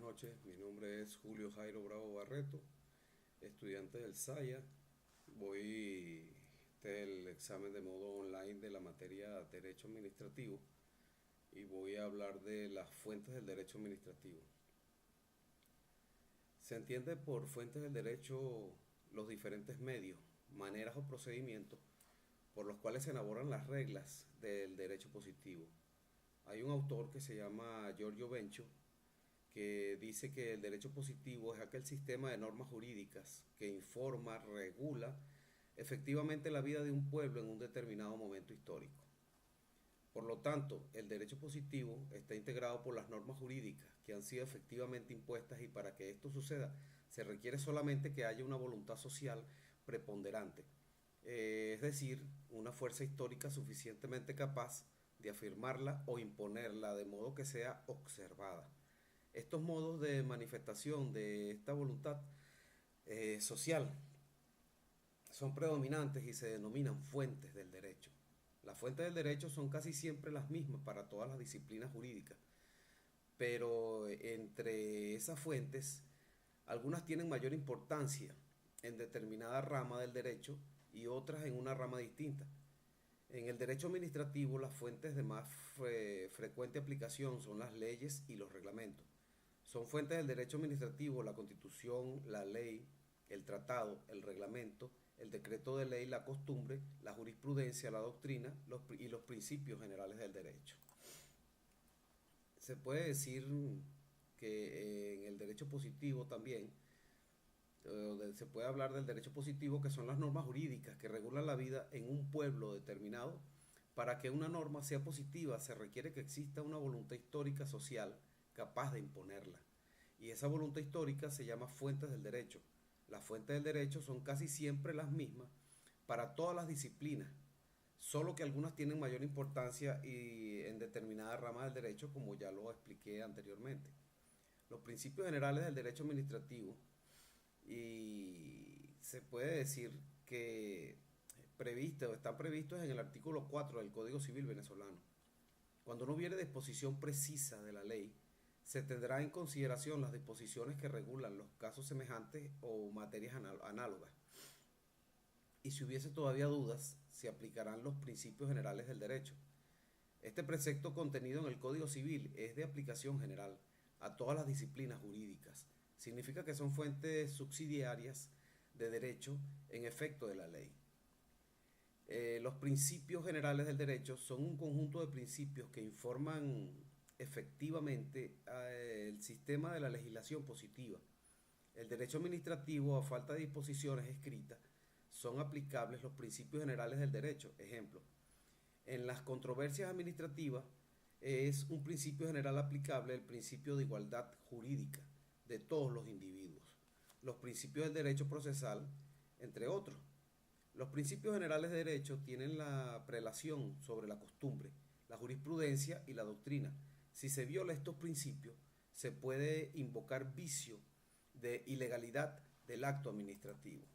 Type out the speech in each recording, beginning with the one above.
noches. Mi nombre es Julio Jairo Bravo Barreto, estudiante del SAYA. Voy del examen de modo online de la materia Derecho Administrativo y voy a hablar de las fuentes del derecho administrativo. Se entiende por fuentes del derecho los diferentes medios, maneras o procedimientos por los cuales se elaboran las reglas del derecho positivo. Hay un autor que se llama Giorgio Bencho que dice que el derecho positivo es aquel sistema de normas jurídicas que informa, regula efectivamente la vida de un pueblo en un determinado momento histórico. Por lo tanto, el derecho positivo está integrado por las normas jurídicas que han sido efectivamente impuestas, y para que esto suceda se requiere solamente que haya una voluntad social preponderante, es decir, una fuerza histórica suficientemente capaz de afirmarla o imponerla de modo que sea observada. Estos modos de manifestación de esta voluntad social son predominantes y se denominan fuentes del derecho. Las fuentes del derecho son casi siempre las mismas para todas las disciplinas jurídicas, pero entre esas fuentes algunas tienen mayor importancia en determinada rama del derecho y otras en una rama distinta. En el derecho administrativo, las fuentes de más frecuente aplicación son las leyes y los reglamentos. Son fuentes del derecho administrativo la Constitución, la ley, el tratado, el reglamento, el decreto de ley, la costumbre, la jurisprudencia, la doctrina y los principios generales del derecho. Se puede decir que en el derecho positivo también, se puede hablar del derecho positivo, que son las normas jurídicas que regulan la vida en un pueblo determinado. Para que una norma sea positiva se requiere que exista una voluntad histórica social capaz de imponerla. Y esa voluntad histórica se llama fuentes del derecho. Las fuentes del derecho son casi siempre las mismas para todas las disciplinas, solo que algunas tienen mayor importancia y en determinadas ramas del derecho, como ya lo expliqué anteriormente. Los principios generales del derecho administrativo, y se puede decir que están previstos en el artículo 4 del Código Civil venezolano. Cuando no hubiere disposición precisa de la ley, se tendrá en consideración las disposiciones que regulan los casos semejantes o materias análogas. Y si hubiese todavía dudas, se aplicarán los principios generales del derecho. Este precepto contenido en el Código Civil es de aplicación general a todas las disciplinas jurídicas. Significa que son fuentes subsidiarias de derecho en efecto de la ley. Los principios generales del derecho son un conjunto de principios que informan efectivamente el sistema de la legislación positiva. El derecho administrativo, a falta de disposiciones escritas, son aplicables los principios generales del derecho. Ejemplo, en las controversias administrativas es un principio general aplicable el principio de igualdad jurídica de todos los individuos, los principios del derecho procesal, entre otros. Los principios generales de derecho tienen la prelación sobre la costumbre, la jurisprudencia y la doctrina. Si se viola estos principios, se puede invocar vicio de ilegalidad del acto administrativo.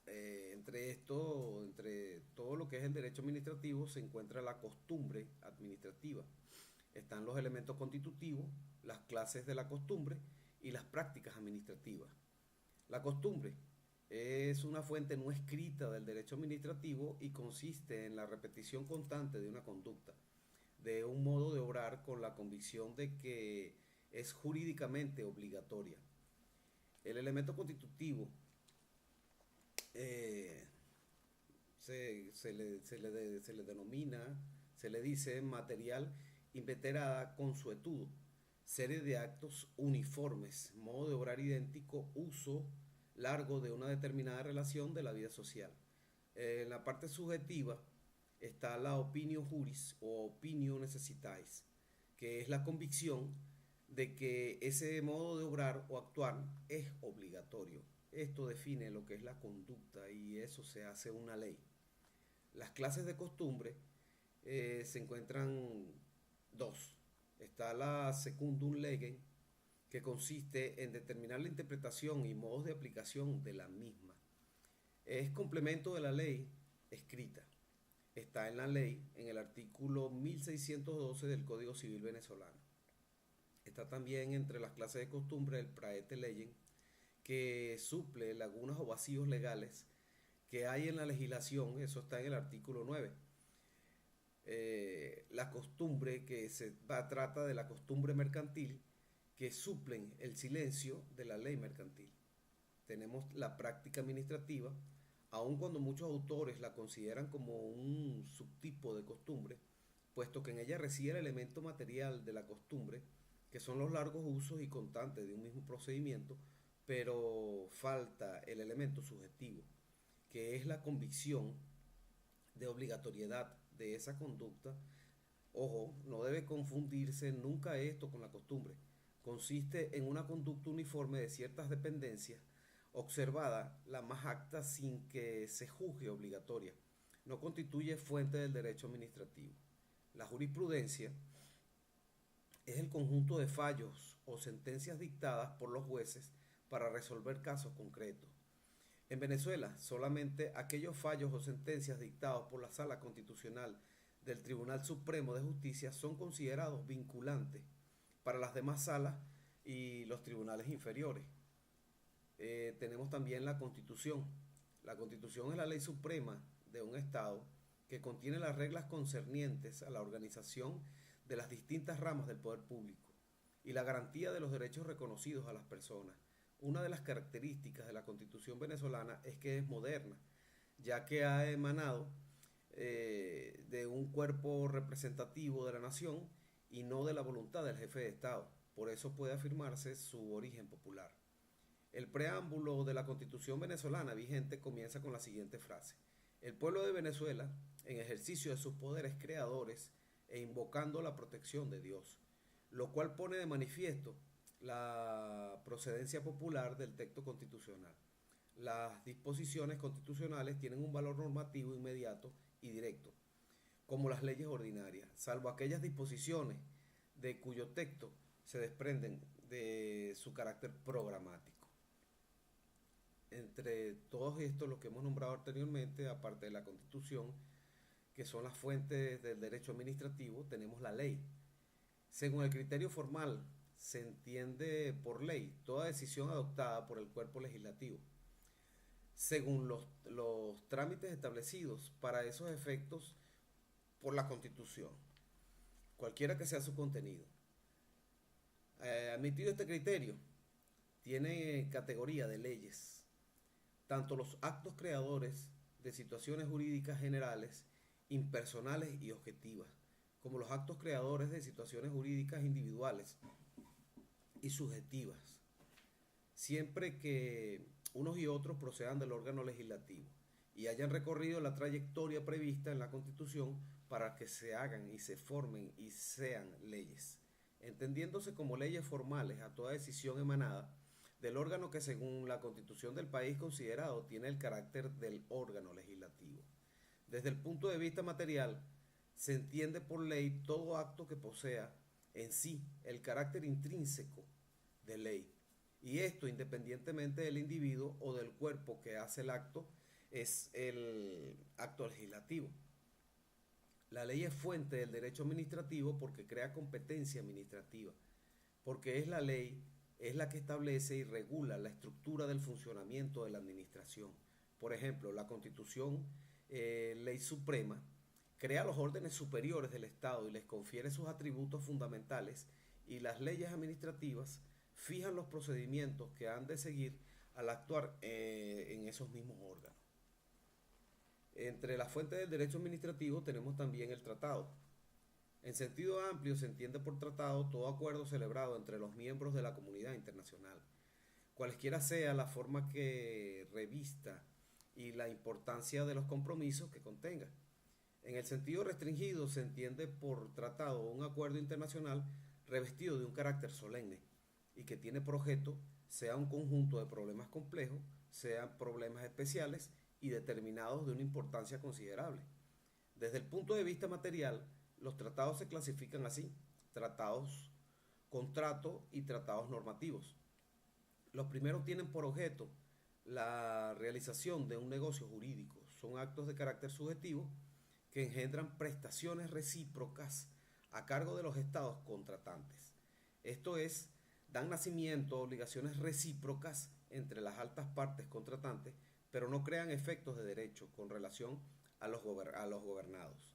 Entre todo lo que es el derecho administrativo se encuentra la costumbre administrativa. Están los elementos constitutivos, las clases de la costumbre y las prácticas administrativas. La costumbre es una fuente no escrita del derecho administrativo y consiste en la repetición constante de una conducta, de un modo de obrar con la convicción de que es jurídicamente obligatoria. El elemento constitutivo eh, se le denomina, se le dice material inveterada consuetudo, serie de actos uniformes, modo de obrar idéntico, uso largo de una determinada relación de la vida social. En la parte subjetiva está la opinio juris o opinio necessitais, que es la convicción de que ese modo de obrar o actuar es obligatorio. Esto define lo que es la conducta y eso se hace una ley. Las clases de costumbre se encuentran dos. Está la secundum legem, que consiste en determinar la interpretación y modos de aplicación de la misma. Es complemento de la ley escrita. Está en la ley, en el artículo 1612 del Código Civil venezolano. Está también entre las clases de costumbre el praete legem, que suple lagunas o vacíos legales que hay en la legislación, eso está en el artículo 9. La costumbre trata de la costumbre mercantil que suplen el silencio de la ley mercantil. Tenemos la práctica administrativa, aun cuando muchos autores la consideran como un subtipo de costumbre, puesto que en ella reside el elemento material de la costumbre, que son los largos usos y constantes de un mismo procedimiento, pero falta el elemento subjetivo, que es la convicción de obligatoriedad de esa conducta. Ojo, no debe confundirse nunca esto con la costumbre. Consiste en una conducta uniforme de ciertas dependencias, observada la más acta sin que se juzgue obligatoria. No constituye fuente del derecho administrativo. La jurisprudencia es el conjunto de fallos o sentencias dictadas por los jueces para resolver casos concretos. En Venezuela, solamente aquellos fallos o sentencias dictados por la Sala Constitucional del Tribunal Supremo de Justicia son considerados vinculantes para las demás salas y los tribunales inferiores. Tenemos también la Constitución. La Constitución es la ley suprema de un Estado que contiene las reglas concernientes a la organización de las distintas ramas del poder público y la garantía de los derechos reconocidos a las personas. Una de las características de la Constitución venezolana es que es moderna, ya que ha emanado de un cuerpo representativo de la nación y no de la voluntad del jefe de Estado. Por eso puede afirmarse su origen popular. El preámbulo de la Constitución venezolana vigente comienza con la siguiente frase: el pueblo de Venezuela, en ejercicio de sus poderes creadores e invocando la protección de Dios, lo cual pone de manifiesto la procedencia popular del texto constitucional. Las disposiciones constitucionales tienen un valor normativo inmediato y directo, como las leyes ordinarias, salvo aquellas disposiciones de cuyo texto se desprenden de su carácter programático. Entre todos estos, los que hemos nombrado anteriormente, aparte de la Constitución, que son las fuentes del derecho administrativo, tenemos la ley. Según el criterio formal, se entiende por ley toda decisión adoptada por el cuerpo legislativo, según los trámites establecidos para esos efectos por la Constitución, cualquiera que sea su contenido. Admitido este criterio, tiene categoría de leyes tanto los actos creadores de situaciones jurídicas generales, impersonales y objetivas, como los actos creadores de situaciones jurídicas individuales y subjetivas, siempre que unos y otros procedan del órgano legislativo y hayan recorrido la trayectoria prevista en la Constitución para que se hagan y se formen y sean leyes, entendiéndose como leyes formales a toda decisión emanada del órgano que según la Constitución del país considerado tiene el carácter del órgano legislativo. Desde el punto de vista material, se entiende por ley todo acto que posea en sí el carácter intrínseco de ley, y esto independientemente del individuo o del cuerpo que hace el acto, es el acto legislativo. La ley es fuente del derecho administrativo porque crea competencia administrativa, porque es la ley es la que establece y regula la estructura del funcionamiento de la administración. Por ejemplo, la Constitución, ley suprema, crea los órdenes superiores del Estado y les confiere sus atributos fundamentales, y las leyes administrativas fijan los procedimientos que han de seguir al actuar en esos mismos órganos. Entre las fuentes del derecho administrativo tenemos también el tratado. En sentido amplio se entiende por tratado todo acuerdo celebrado entre los miembros de la comunidad internacional, cualesquiera sea la forma que revista y la importancia de los compromisos que contenga. En el sentido restringido se entiende por tratado un acuerdo internacional revestido de un carácter solemne y que tiene por objeto sea un conjunto de problemas complejos, sean problemas especiales y determinados de una importancia considerable. Desde el punto de vista material, los tratados se clasifican así: tratados, contrato y tratados normativos. Los primeros tienen por objeto la realización de un negocio jurídico. Son actos de carácter subjetivo que engendran prestaciones recíprocas a cargo de los estados contratantes. Esto es, dan nacimiento a obligaciones recíprocas entre las altas partes contratantes, pero no crean efectos de derecho con relación a los gobernados.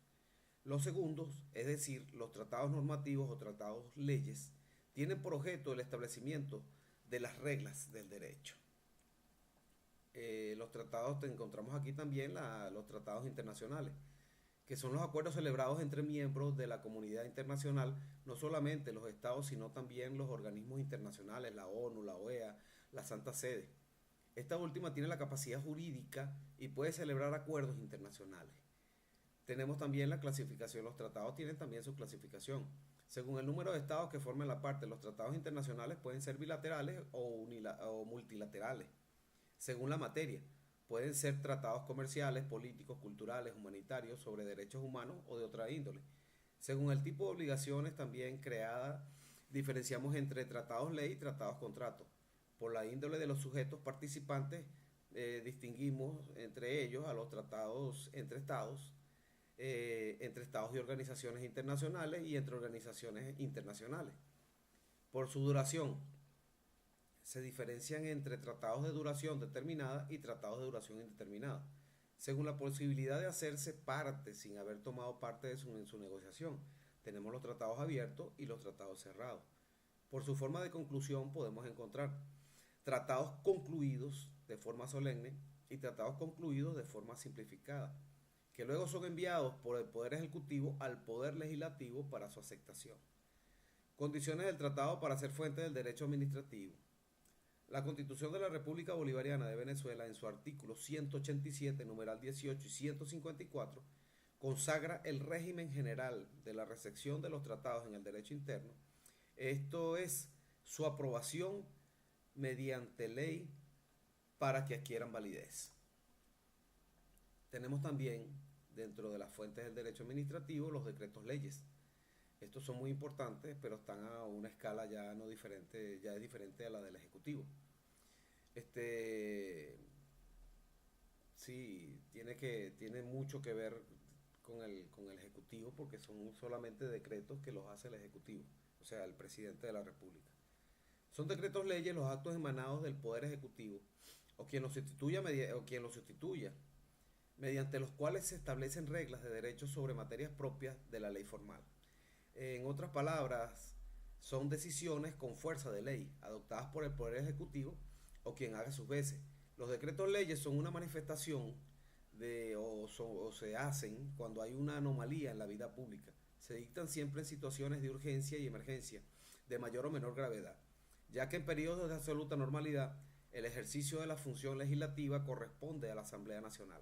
Los segundos, es decir, los tratados normativos o tratados leyes, tienen por objeto el establecimiento de las reglas del derecho. Los tratados, te encontramos aquí también los tratados internacionales, que son los acuerdos celebrados entre miembros de la comunidad internacional, no solamente los estados, sino también los organismos internacionales, la ONU, la OEA, la Santa Sede. Esta última tiene la capacidad jurídica y puede celebrar acuerdos internacionales. Tenemos también la clasificación, los tratados tienen también su clasificación. Según el número de estados que forman la parte, los tratados internacionales pueden ser bilaterales o multilaterales, según la materia. Pueden ser tratados comerciales, políticos, culturales, humanitarios, sobre derechos humanos o de otra índole. Según el tipo de obligaciones también creada, diferenciamos entre tratados ley y tratados contrato. Por la índole de los sujetos participantes, distinguimos entre ellos a los tratados entre estados y organizaciones internacionales y entre organizaciones internacionales. Por su duración, se diferencian entre tratados de duración determinada y tratados de duración indeterminada, según la posibilidad de hacerse parte sin haber tomado parte en su negociación. Tenemos los tratados abiertos y los tratados cerrados. Por su forma de conclusión podemos encontrar tratados concluidos de forma solemne y tratados concluidos de forma simplificada, que luego son enviados por el Poder Ejecutivo al Poder Legislativo para su aceptación. Condiciones del tratado para ser fuente del derecho administrativo. La Constitución de la República Bolivariana de Venezuela, en su artículo 187, numeral 18 y 154, consagra el régimen general de la recepción de los tratados en el derecho interno. Esto es su aprobación mediante ley para que adquieran validez. Tenemos también, dentro de las fuentes del derecho administrativo, los decretos leyes. Estos son muy importantes, pero están a una escala ya no diferente, ya es diferente a la del Ejecutivo. Sí, tiene mucho que ver con el Ejecutivo, porque son solamente decretos que los hace el Ejecutivo, o sea, el presidente de la República. Son decretos leyes los actos emanados del Poder Ejecutivo o quien los sustituya, mediante los cuales se establecen reglas de derechos sobre materias propias de la ley formal. En otras palabras, son decisiones con fuerza de ley, adoptadas por el Poder Ejecutivo o quien haga sus veces. Los decretos leyes son una manifestación o se hacen cuando hay una anomalía en la vida pública. Se dictan siempre en situaciones de urgencia y emergencia, de mayor o menor gravedad, ya que en periodos de absoluta normalidad, el ejercicio de la función legislativa corresponde a la Asamblea Nacional.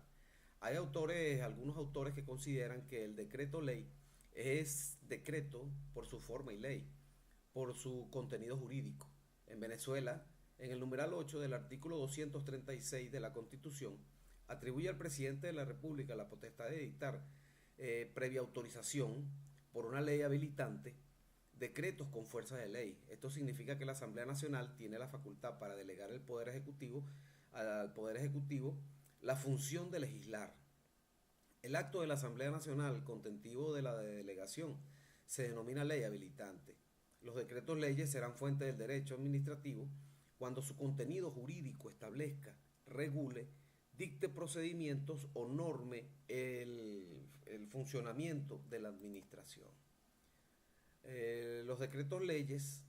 Hay algunos autores que consideran que el decreto ley es decreto por su forma y ley, por su contenido jurídico. En Venezuela, en el numeral 8 del artículo 236 de la Constitución, atribuye al presidente de la República la potestad de dictar, previa autorización por una ley habilitante, decretos con fuerza de ley. Esto significa que la Asamblea Nacional tiene la facultad para delegar al Poder Ejecutivo la función de legislar. El acto de la Asamblea Nacional contentivo de la delegación se denomina ley habilitante. Los decretos leyes serán fuente del derecho administrativo cuando su contenido jurídico establezca, regule, dicte procedimientos o norme el funcionamiento de la administración. Los decretos leyes,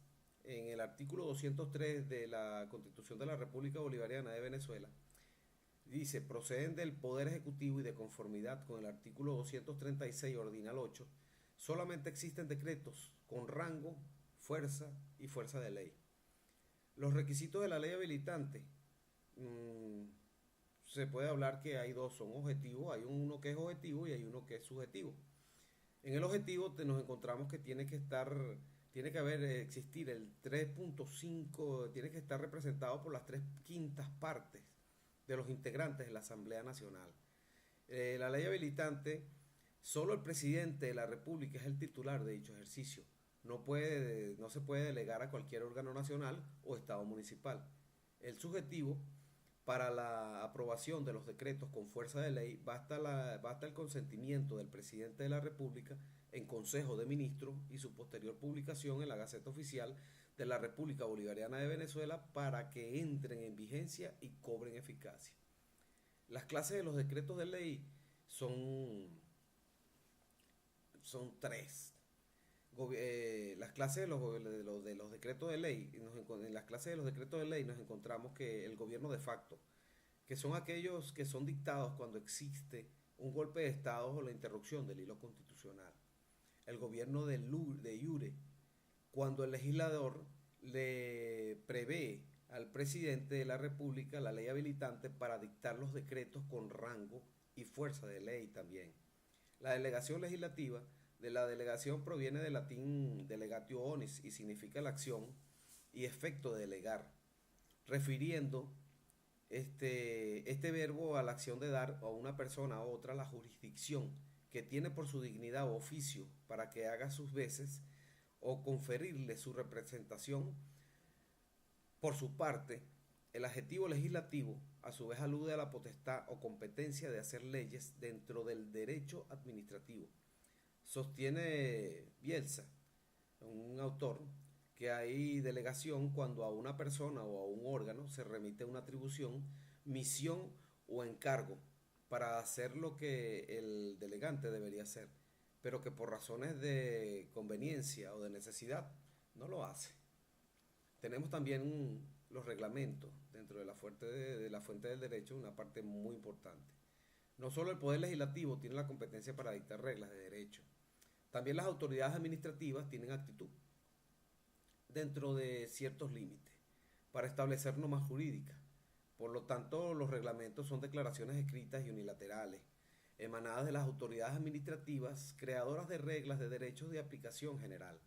en el artículo 203 de la Constitución de la República Bolivariana de Venezuela, dice: proceden del Poder Ejecutivo y de conformidad con el artículo 236 ordinal 8, solamente existen decretos con rango, fuerza y fuerza de ley. Los requisitos de la ley habilitante, se puede hablar que hay dos, son objetivos, hay uno que es objetivo y hay uno que es subjetivo. En el objetivo nos encontramos que tiene que existir el 3.5, tiene que estar representado por las 3/5 partes de los integrantes de la Asamblea Nacional. La ley habilitante, solo el presidente de la República es el titular de dicho ejercicio. No se puede delegar a cualquier órgano nacional o estado municipal. El subjetivo para la aprobación de los decretos con fuerza de ley basta el consentimiento del presidente de la República en Consejo de Ministros y su posterior publicación en la Gaceta Oficial de la República Bolivariana de Venezuela para que entren en vigencia y cobren eficacia. Las clases de los decretos de ley son, son tres. Las clases de los decretos de ley, en las clases de los decretos de ley nos encontramos que el gobierno de facto, que son aquellos que son dictados cuando existe un golpe de Estado o la interrupción del hilo constitucional. El gobierno de iure, cuando el legislador le prevé al presidente de la República la ley habilitante para dictar los decretos con rango y fuerza de ley también. La delegación legislativa, de la delegación proviene del latín delegatio onis y significa la acción y efecto de delegar, refiriendo este verbo a la acción de dar a una persona a otra la jurisdicción que tiene por su dignidad o oficio para que haga sus veces o conferirle su representación. Por su parte, el adjetivo legislativo a su vez alude a la potestad o competencia de hacer leyes dentro del derecho administrativo. Sostiene Bielsa, un autor, que hay delegación cuando a una persona o a un órgano se remite una atribución, misión o encargo para hacer lo que el delegante debería hacer, pero que por razones de conveniencia o de necesidad no lo hace. Tenemos también los reglamentos dentro de la fuente del derecho, una parte muy importante. No solo el Poder Legislativo tiene la competencia para dictar reglas de derecho, también las autoridades administrativas tienen actitud dentro de ciertos límites para establecer normas jurídicas. Por lo tanto, los reglamentos son declaraciones escritas y unilaterales, emanadas de las autoridades administrativas, creadoras de reglas de derechos de aplicación general,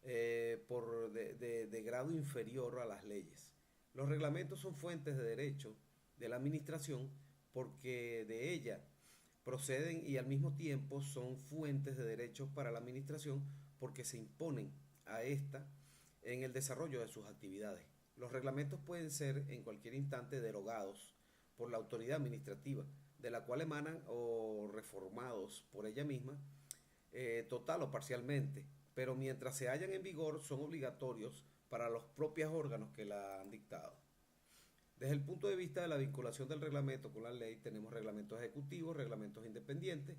de grado inferior a las leyes. Los reglamentos son fuentes de derecho de la administración porque de ella proceden y al mismo tiempo son fuentes de derechos para la administración porque se imponen a esta en el desarrollo de sus actividades. Los reglamentos pueden ser en cualquier instante derogados por la autoridad administrativa, de la cual emanan o reformados por ella misma, total o parcialmente, pero mientras se hallan en vigor son obligatorios para los propios órganos que la han dictado. Desde el punto de vista de la vinculación del reglamento con la ley, tenemos reglamentos ejecutivos, reglamentos independientes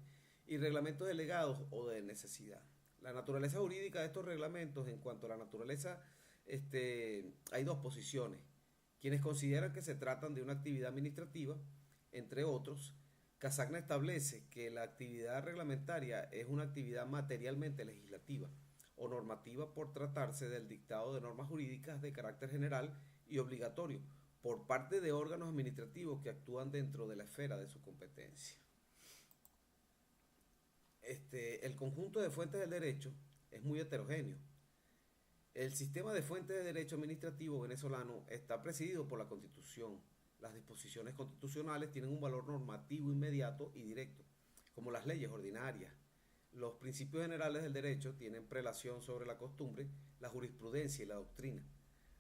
y reglamentos delegados o de necesidad. La naturaleza jurídica de estos reglamentos, en cuanto a la naturaleza, hay dos posiciones. Quienes consideran que se tratan de una actividad administrativa, entre otros, Casagna establece que la actividad reglamentaria es una actividad materialmente legislativa o normativa por tratarse del dictado de normas jurídicas de carácter general y obligatorio por parte de órganos administrativos que actúan dentro de la esfera de su competencia. El conjunto de fuentes del derecho es muy heterogéneo. El sistema de fuentes de derecho administrativo venezolano está presidido por la Constitución. Las disposiciones constitucionales tienen un valor normativo inmediato y directo, como las leyes ordinarias. Los principios generales del derecho tienen prelación sobre la costumbre, la jurisprudencia y la doctrina.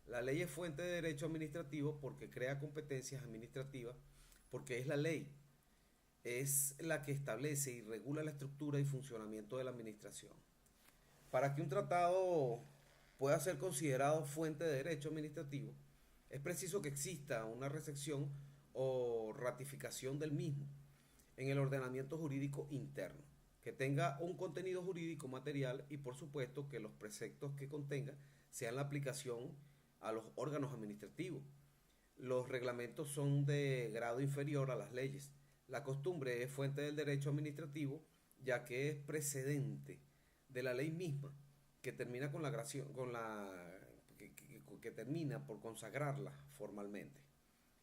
La ley es fuente de derecho administrativo porque crea competencias administrativas, porque es la ley, es la que establece y regula la estructura y funcionamiento de la administración. Para que un tratado pueda ser considerado fuente de derecho administrativo, es preciso que exista una recepción o ratificación del mismo en el ordenamiento jurídico interno, que tenga un contenido jurídico material y por supuesto que los preceptos que contenga sean la aplicación a los órganos administrativos. Los reglamentos son de grado inferior a las leyes. La costumbre es fuente del derecho administrativo, ya que es precedente de la ley misma, que termina con que termina por consagrarla formalmente.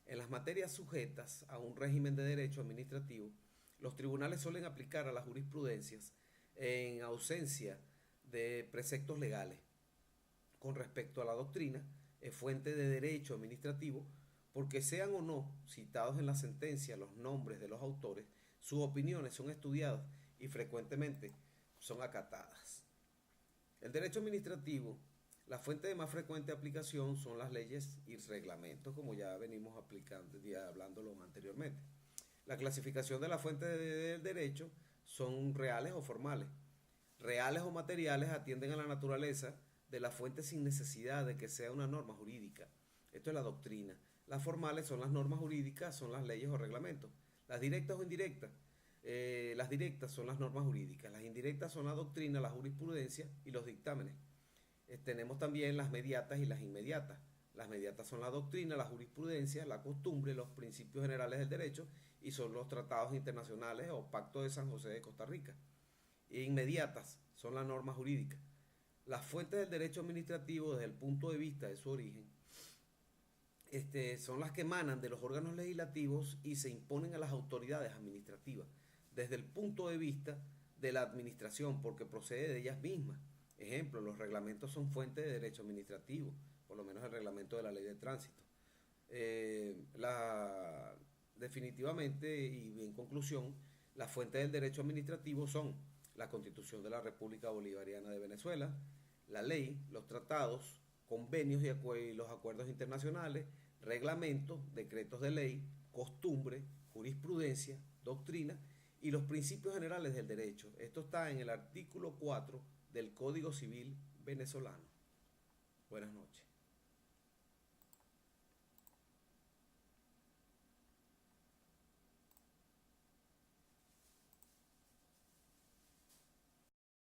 En las materias sujetas a un régimen de derecho administrativo, los tribunales suelen aplicar a las jurisprudencias en ausencia de preceptos legales. Con respecto a la doctrina, es fuente de derecho administrativo porque sean o no citados en la sentencia los nombres de los autores, sus opiniones son estudiadas y frecuentemente son acatadas. El derecho administrativo La fuente de más frecuente aplicación son las leyes y reglamentos, como ya venimos hablándolo anteriormente. La clasificación de la fuente del derecho son reales o formales. Reales o materiales atienden a la naturaleza de la fuente sin necesidad de que sea una norma jurídica. Esto es la doctrina. Las formales son las normas jurídicas, son las leyes o reglamentos. Las directas o indirectas. Las directas son las normas jurídicas. Las indirectas son la doctrina, la jurisprudencia y los dictámenes. Tenemos también las mediatas y las inmediatas. Las mediatas son la doctrina, la jurisprudencia, la costumbre, los principios generales del derecho y son los tratados internacionales o pacto de San José de Costa Rica. Inmediatas son las normas jurídicas. Las fuentes del derecho administrativo desde el punto de vista de su origen son las que emanan de los órganos legislativos y se imponen a las autoridades administrativas desde el punto de vista de la administración porque procede de ellas mismas. Ejemplo, los reglamentos son fuente de derecho administrativo, por lo menos el reglamento de la ley de tránsito. Definitivamente y en conclusión, las fuentes del derecho administrativo son la Constitución de la República Bolivariana de Venezuela, la ley, los tratados, convenios y los acuerdos internacionales, reglamentos, decretos de ley, costumbre, jurisprudencia, doctrina y los principios generales del derecho. Esto está en el artículo 4 del Código Civil venezolano. Buenas noches.